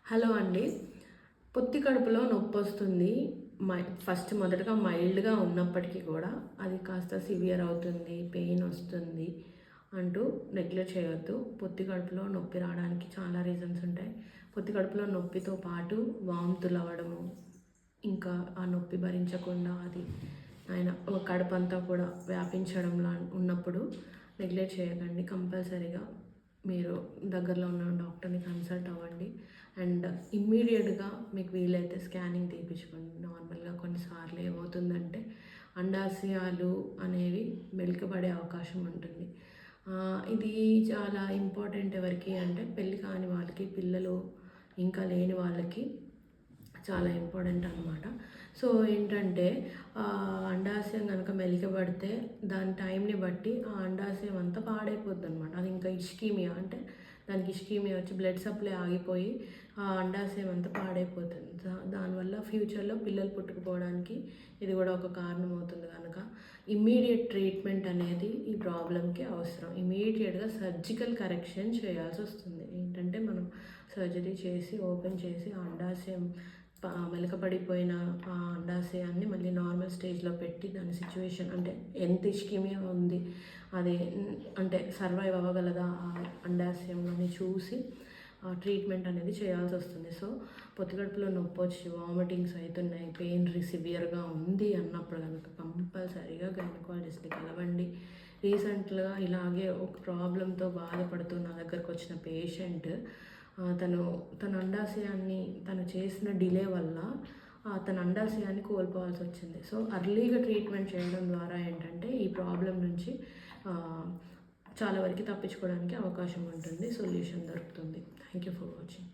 Hello అండి. పొత్తి కడుపులో నొప్పొస్తుంది. ఫస్ట్ మొదటగా మైల్డ్‌గా ఉన్నప్పటికీ కూడా అది కాస్త సివియర్ అవుతుంది, పెయిన్ వస్తుంది అంటూ నెగ్లెక్ట్ చేయొద్దు. పొత్తి కడుపులో నొప్పి రావడానికి చాలా రీజన్స్ ఉంటాయి. పొత్తి కడుపులో నొప్పితో పాటు వాంతులు అవ్వడము, ఇంకా ఆ నొప్పి భరించకుండా అది కడుపంతా కూడా వ్యాపించడంలా ఉన్నప్పుడు నెగ్లెక్ట్ చేయకండి. కంపల్సరీగా మీరు దగ్గరలో ఉన్న డాక్టర్ని కన్సల్ట్ అవ్వండి. అండ్ ఇమ్మీడియట్గా మీకు వీలైతే స్కానింగ్ తీయించుకోండి. నార్మల్గా కొన్నిసార్లు ఏమవుతుందంటే అండాశయాలు అనేవి మెలికపడే అవకాశం ఉంటుంది. ఇది చాలా ఇంపార్టెంట్ ఎవరికి అంటే పెళ్ళి కాని వాళ్ళకి, పిల్లలు ఇంకా లేని వాళ్ళకి చాలా ఇంపార్టెంట్ అనమాట. సో ఏంటంటే అండాశయం కనుక మెలికబడితే దాని టైంని బట్టి ఆ అండాశయం అంతా పాడైపోద్ది అనమాట. అది ఇంకా ఇష్కీమియా అంటే దానికి ఇష్కీమియా వచ్చి బ్లడ్ సప్లై ఆగిపోయి ఆ అండాశయం అంతా పాడైపోతుంది. దానివల్ల ఫ్యూచర్లో పిల్లలు పుట్టుకుపోవడానికి ఇది కూడా ఒక కారణం అవుతుంది. కనుక ఇమ్మీడియట్ ట్రీట్మెంట్ అనేది ఈ ప్రాబ్లంకి అవసరం. ఇమ్మీడియట్గా సర్జికల్ కరెక్షన్ చేయాల్సి వస్తుంది. ఏంటంటే మనం సర్జరీ చేసి ఓపెన్ చేసి ఆ అండాశయం మెలకపడిపోయిన ఆ అండాశయాన్ని మళ్ళీ నార్మల్ స్టేజ్లో పెట్టి దాని సిచ్యువేషన్ అంటే ఎంత ఇష్కిమియా ఉంది, అది అంటే సర్వైవ్ అవ్వగలదా ఆ అండాశయంలోని చూసి ట్రీట్మెంట్ అనేది చేయాల్సి వస్తుంది. సో పొత్తికడుపులో నొప్పి వచ్చి వామిటింగ్స్ అవుతున్నాయి, పెయిన్ సివియర్గా ఉంది అన్నప్పుడు కనుక కంపల్సరీగా గైనకాలజిస్ట్ని కలవండి. రీసెంట్గా ఇలాగే ఒక ప్రాబ్లంతో బాధపడుతూ నా దగ్గరకు వచ్చిన పేషెంట్ తన అండాశయాన్ని తను చేసిన డిలే వల్ల తన అండాశయాన్ని కోల్పోవాల్సి వచ్చింది. సో అర్లీగా ట్రీట్మెంట్ చేయడం ద్వారా ఏంటంటే ఈ ప్రాబ్లం నుంచి చాలా వరకు తప్పించుకోవడానికి అవకాశం ఉంటుంది, సొల్యూషన్ దొరుకుతుంది. Thank you for watching.